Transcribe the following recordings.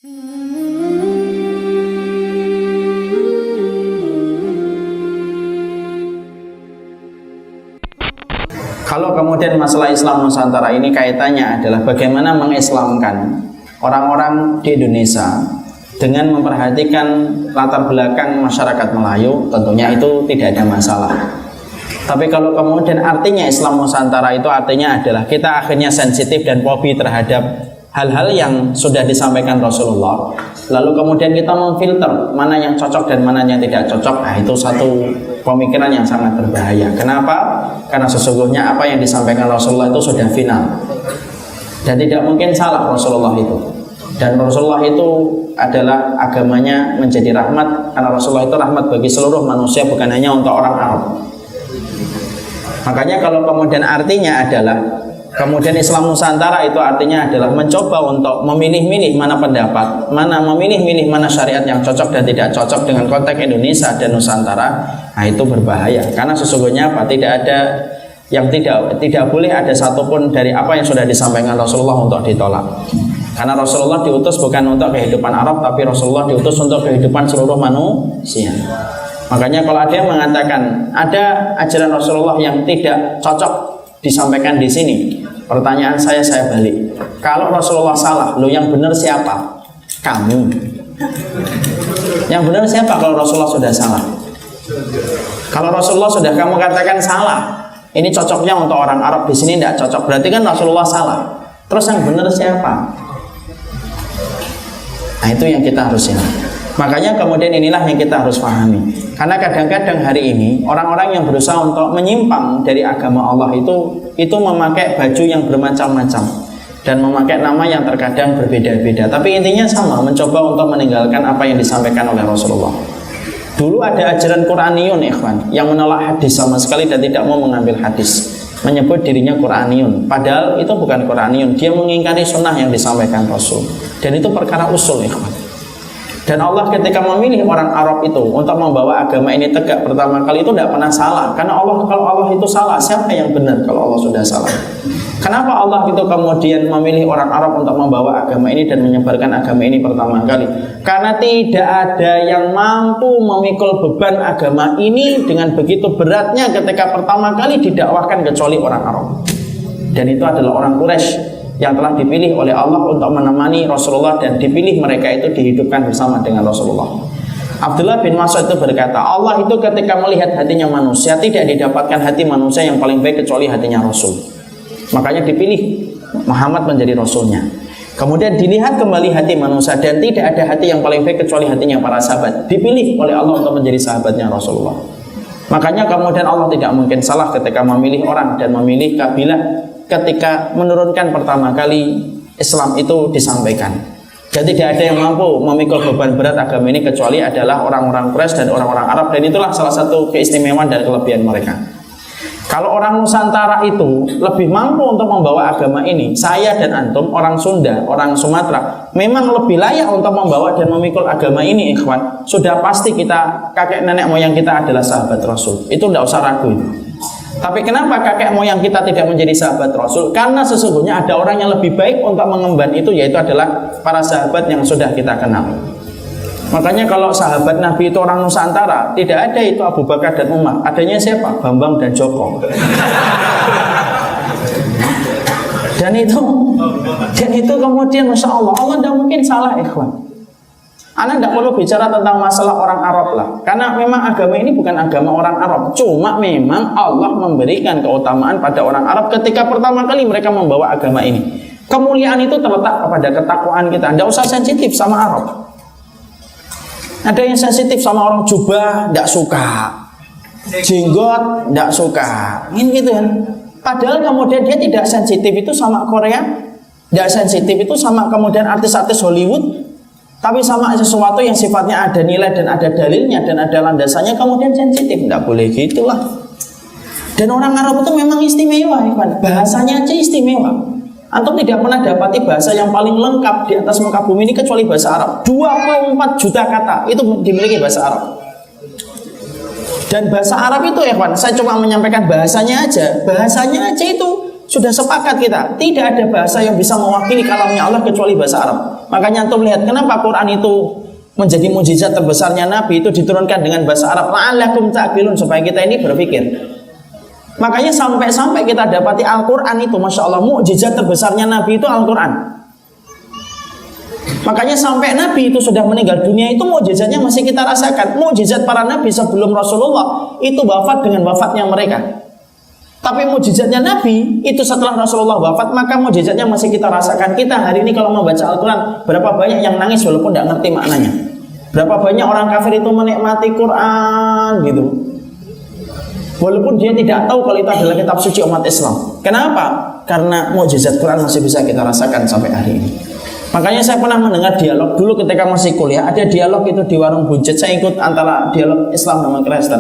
Kalau kemudian masalah Islam Nusantara ini kaitannya adalah bagaimana mengislamkan orang-orang di Indonesia dengan memperhatikan latar belakang masyarakat Melayu, tentunya itu tidak ada masalah. Tapi kalau kemudian artinya Islam Nusantara itu artinya adalah kita akhirnya sensitif dan fobi terhadap hal-hal yang sudah disampaikan Rasulullah, lalu kemudian kita memfilter mana yang cocok dan mana yang tidak cocok, nah itu satu pemikiran yang sangat berbahaya. Kenapa? Karena sesungguhnya apa yang disampaikan Rasulullah itu sudah final dan tidak mungkin salah Rasulullah itu. Dan Rasulullah itu adalah agamanya menjadi rahmat, karena Rasulullah itu rahmat bagi seluruh manusia, bukan hanya untuk orang Arab. Makanya kalau kemudian artinya adalah kemudian Islam Nusantara itu artinya adalah mencoba untuk memilih-milih mana pendapat, memilih-milih mana syariat yang cocok dan tidak cocok dengan konteks Indonesia dan Nusantara, nah itu berbahaya. Karena sesungguhnya apa? Tidak ada yang tidak boleh ada satupun dari apa yang sudah disampaikan Rasulullah untuk ditolak. Karena Rasulullah diutus bukan untuk kehidupan Arab, tapi Rasulullah diutus untuk kehidupan seluruh manusia. Makanya kalau ada yang mengatakan ada ajaran Rasulullah yang tidak cocok disampaikan di sini, pertanyaan saya balik. Kalau Rasulullah salah, lo yang benar siapa? Kamu. Yang benar siapa kalau Rasulullah sudah salah? Kalau Rasulullah sudah kamu katakan salah, ini cocoknya untuk orang Arab, di sini tidak cocok, berarti kan Rasulullah salah. Terus yang benar siapa? Nah itu yang kita harus ini. Makanya kemudian inilah yang kita harus pahami. Karena kadang-kadang hari ini orang-orang yang berusaha untuk menyimpang dari agama Allah itu memakai baju yang bermacam-macam dan memakai nama yang terkadang berbeda-beda. Tapi intinya sama, mencoba untuk meninggalkan apa yang disampaikan oleh Rasulullah. Dulu ada ajaran Quraniyun, ikhwan, yang menolak hadis sama sekali dan tidak mau mengambil hadis, menyebut dirinya Quraniyun. Padahal itu bukan Quraniyun, dia mengingkari sunnah yang disampaikan Rasul. Dan itu perkara usul, ikhwan. Dan Allah ketika memilih orang Arab itu untuk membawa agama ini tegak pertama kali itu tidak pernah salah. Karena Allah, kalau Allah itu salah, siapa yang benar kalau Allah sudah salah? Kenapa Allah itu kemudian memilih orang Arab untuk membawa agama ini dan menyebarkan agama ini pertama kali? Karena tidak ada yang mampu memikul beban agama ini dengan begitu beratnya ketika pertama kali didakwahkan kecuali orang Arab. Dan itu adalah orang Quraisy yang telah dipilih oleh Allah untuk menemani Rasulullah, dan dipilih mereka itu dihidupkan bersama dengan Rasulullah. Abdullah bin Mas'ud itu berkata, Allah itu ketika melihat hatinya manusia, tidak didapatkan hati manusia yang paling baik kecuali hatinya Rasul. Makanya dipilih Muhammad menjadi Rasulnya. Kemudian dilihat kembali hati manusia dan tidak ada hati yang paling baik kecuali hatinya para sahabat. Dipilih oleh Allah untuk menjadi sahabatnya Rasulullah. Makanya kemudian Allah tidak mungkin salah ketika memilih orang dan memilih kabilah ketika menurunkan pertama kali Islam itu disampaikan. Jadi tidak ada yang mampu memikul beban berat agama ini kecuali adalah orang-orang Quraisy dan orang-orang Arab, dan itulah salah satu keistimewaan dan kelebihan mereka. Kalau orang Nusantara itu lebih mampu untuk membawa agama ini, saya dan antum, orang Sunda, orang Sumatera, memang lebih layak untuk membawa dan memikul agama ini, ikhwan. Sudah pasti kita, kakek nenek moyang kita adalah sahabat Rasul. Itu tidak usah ragu itu. Tapi kenapa kakek moyang kita tidak menjadi sahabat Rasul? Karena sesungguhnya ada orang yang lebih baik untuk mengemban itu, yaitu adalah para sahabat yang sudah kita kenal. Makanya kalau sahabat Nabi itu orang Nusantara, tidak ada itu Abu Bakar dan Umar. Adanya siapa? Bambang dan Joko. Dan itu kemudian Masya Allah tidak mungkin salah, ikhwan. Anda tidak perlu bicara tentang masalah orang Arab lah, karena memang agama ini bukan agama orang Arab. Cuma memang Allah memberikan keutamaan pada orang Arab ketika pertama kali mereka membawa agama ini. Kemuliaan itu terletak pada ketakwaan kita. Tidak usah sensitif sama Arab. Ada yang sensitif sama orang jubah, tidak suka. Jenggot, tidak suka. Ini gitu kan. Padahal kemudian dia tidak sensitif itu sama Korea, tidak sensitif itu sama kemudian artis-artis Hollywood. Tapi sama sesuatu yang sifatnya ada nilai dan ada dalilnya dan ada landasannya kemudian sensitif, tidak boleh gitulah. Dan orang Arab itu memang istimewa, bahasanya aja istimewa. Antum tidak pernah dapati bahasa yang paling lengkap di atas muka bumi ini kecuali bahasa Arab. 24 juta kata itu dimiliki bahasa Arab. Dan bahasa Arab itu, saya cuma menyampaikan bahasanya aja itu Sudah sepakat kita, tidak ada bahasa yang bisa mewakili kalamnya Allah kecuali bahasa Arab. Makanya antum lihat kenapa Quran itu menjadi mukjizat terbesarnya Nabi itu diturunkan dengan bahasa Arab. La'allakum ta'qilun, supaya kita ini berpikir. Makanya sampai-sampai kita dapati Al-Quran itu, Masya Allah, mukjizat terbesarnya Nabi itu Al-Quran. Makanya sampai Nabi itu sudah meninggal dunia itu mukjizatnya masih kita rasakan. Mukjizat para Nabi sebelum Rasulullah itu wafat dengan wafatnya mereka. Tapi mukjizatnya Nabi itu setelah Rasulullah wafat, maka mukjizatnya masih kita rasakan. Kita hari ini kalau membaca Al-Quran, berapa banyak yang nangis walaupun tidak ngerti maknanya. Berapa banyak orang kafir itu menikmati Quran gitu, walaupun dia tidak tahu kalau itu adalah kitab suci umat Islam. Kenapa? Karena mukjizat Quran masih bisa kita rasakan sampai hari ini. Makanya saya pernah mendengar dialog dulu ketika masih kuliah. Ada dialog itu di warung buncit. Saya ikut antara dialog Islam sama Kristen.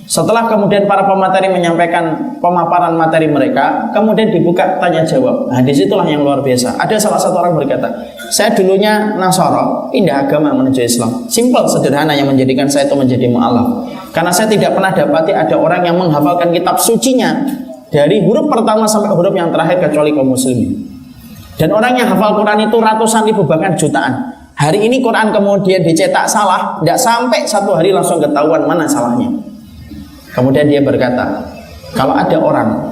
Setelah kemudian para pemateri menyampaikan pemaparan materi mereka, kemudian dibuka tanya jawab. Nah disitulah yang luar biasa. Ada salah satu orang berkata, saya dulunya Nasara, pindah agama menuju Islam. Simpel, sederhana yang menjadikan saya itu menjadi mu'alaf. Karena saya tidak pernah dapati ada orang yang menghafalkan kitab sucinya dari huruf pertama sampai huruf yang terakhir kecuali kaum muslimin. Dan orang yang hafal Quran itu ratusan ribu bahkan jutaan. Hari ini Quran kemudian dicetak salah, tidak sampai satu hari langsung ketahuan mana salahnya. Kemudian dia berkata, kalau ada orang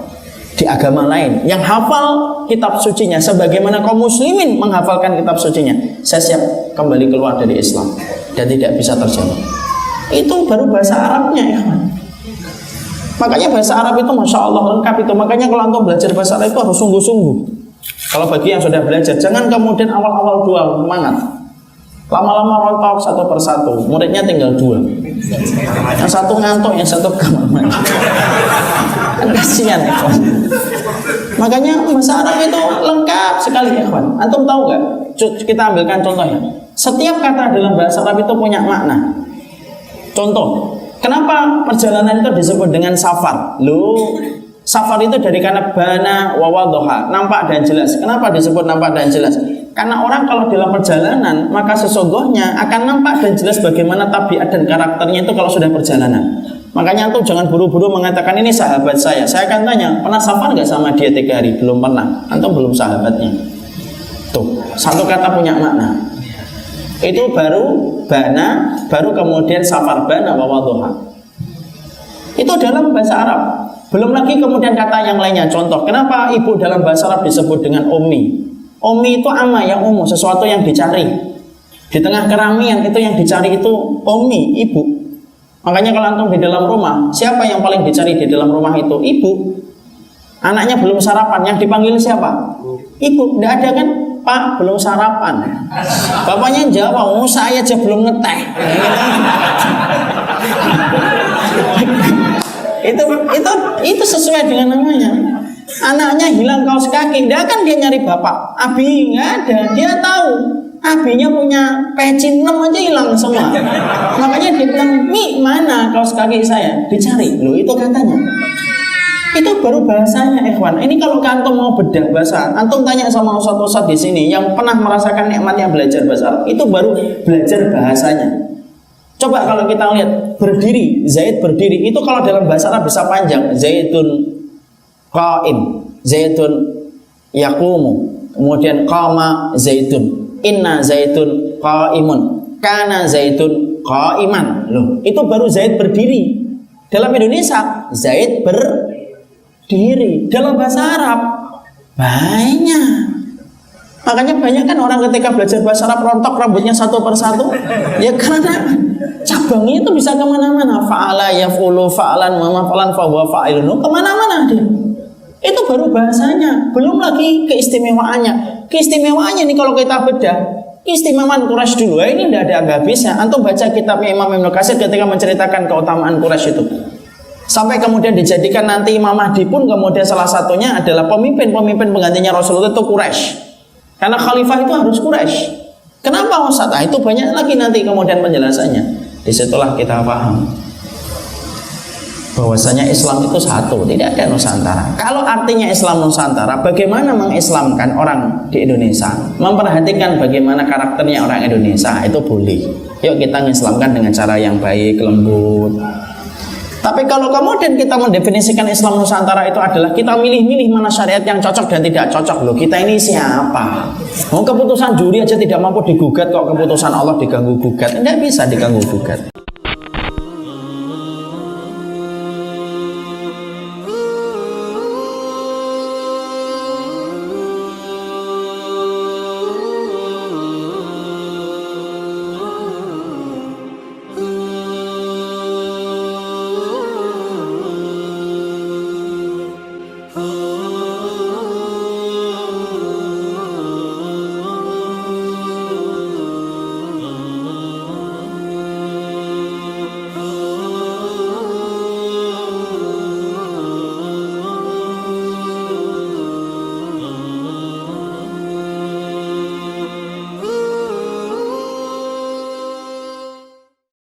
di agama lain yang hafal kitab sucinya sebagaimana kaum muslimin menghafalkan kitab sucinya, saya siap kembali keluar dari Islam. Dan tidak bisa terjadi. Itu baru bahasa Arabnya ya. Makanya bahasa Arab itu Masya Allah lengkap itu. Makanya kalau antum belajar bahasa Arab itu harus sungguh-sungguh. Kalau bagi yang sudah belajar, jangan kemudian awal-awal dua semangat, lama-lama rontok satu persatu, muridnya tinggal dua, yang satu ngantuk, yang satu kamar mandi. Kasihan ya kawan. Makanya bahasa Arab itu lengkap sekali ya kawan. Antum tahu nggak? Kita ambilkan contohnya. Setiap kata dalam bahasa Arab itu punya makna. Contoh, kenapa perjalanan itu disebut dengan safar? Safar itu dari kata bana wawadhoha, nampak dan jelas. Kenapa disebut nampak dan jelas? Karena orang kalau dalam perjalanan, maka sesungguhnya akan nampak dan jelas bagaimana tabiat dan karakternya itu kalau sudah perjalanan. Makanya antum jangan buru-buru mengatakan ini sahabat saya. Saya akan tanya, pernah safar nggak sama dia 3 hari? Belum pernah. Antum belum sahabatnya. Tuh, satu kata punya makna. Itu baru bana, baru kemudian safar bana wawadhoha. Itu dalam bahasa Arab. Belum lagi kemudian kata yang lainnya. Contoh, kenapa ibu dalam bahasa Arab disebut dengan ummi? Ummi itu ama yang umum, sesuatu yang dicari. Di tengah keramaian itu yang dicari itu ummi, ibu. Makanya kalau antum di dalam rumah, siapa yang paling dicari di dalam rumah itu? Ibu. Anaknya belum sarapan, yang dipanggil siapa? Ibu. Tidak ada kan? Pak, belum sarapan. Bapaknya jawab, oh saya aja belum ngeteh. Itu sesuai dengan namanya. Anaknya hilang kaos kaki, dia kan dia nyari bapak. Abi nggak ada, dia tahu abinya punya peci 6 aja hilang semua. Makanya dia bilang, Mi mana kaos kaki saya? Dicari, loh itu katanya. Itu baru bahasanya, ikhwan. Ini kalau antum mau bedah bahasa, antum tanya sama ustaz-ustaz di sini yang pernah merasakan nikmatnya belajar bahasa Arab, itu baru belajar bahasanya. Coba kalau kita lihat berdiri, Zaid berdiri, itu kalau dalam bahasa Arab bisa panjang. Zaidun qa'im, Zaidun yaqumu, kemudian qama Zaidun, inna Zaidun qa'imun, kana Zaidun qa'iman. Loh, itu baru Zaid berdiri. Dalam Indonesia, Zaid berdiri. Dalam bahasa Arab banyak. Makanya banyak kan orang ketika belajar bahasa Arab rontok rambutnya satu persatu. Ya karena cabangnya itu bisa kemana-mana. Fa'ala yaf'ulu fa'alan wa maf'alan fa huwa fa'ilun. Kemana-mana dia. Itu baru bahasanya. Belum lagi keistimewaannya. Keistimewaannya ini kalau kita bedah, keistimewaan Quraisy dulu. Ini tidak ada habisnya. Antum baca kitabnya Imam Ibnu Katsir ketika menceritakan keutamaan Quraisy itu. Sampai kemudian dijadikan nanti Imam Mahdi pun kemudian salah satunya adalah pemimpin penggantinya Rasulullah itu Quraisy. Karena khalifah itu harus Quraisy. Kenapa Ustaz? Nah, itu banyak lagi nanti kemudian penjelasannya. Disitulah kita paham bahwasanya Islam itu satu, tidak ada Nusantara. Kalau artinya Islam Nusantara, bagaimana mengislamkan orang di Indonesia? Memperhatikan bagaimana karakternya orang Indonesia, itu boleh. Yuk kita mengislamkan dengan cara yang baik, lembut. Tapi kalau kemudian kita mendefinisikan Islam Nusantara itu adalah kita milih-milih mana syariat yang cocok dan tidak cocok, loh kita ini siapa? Mau keputusan juri aja tidak mampu digugat, kok keputusan Allah diganggu gugat? Tidak bisa diganggu gugat.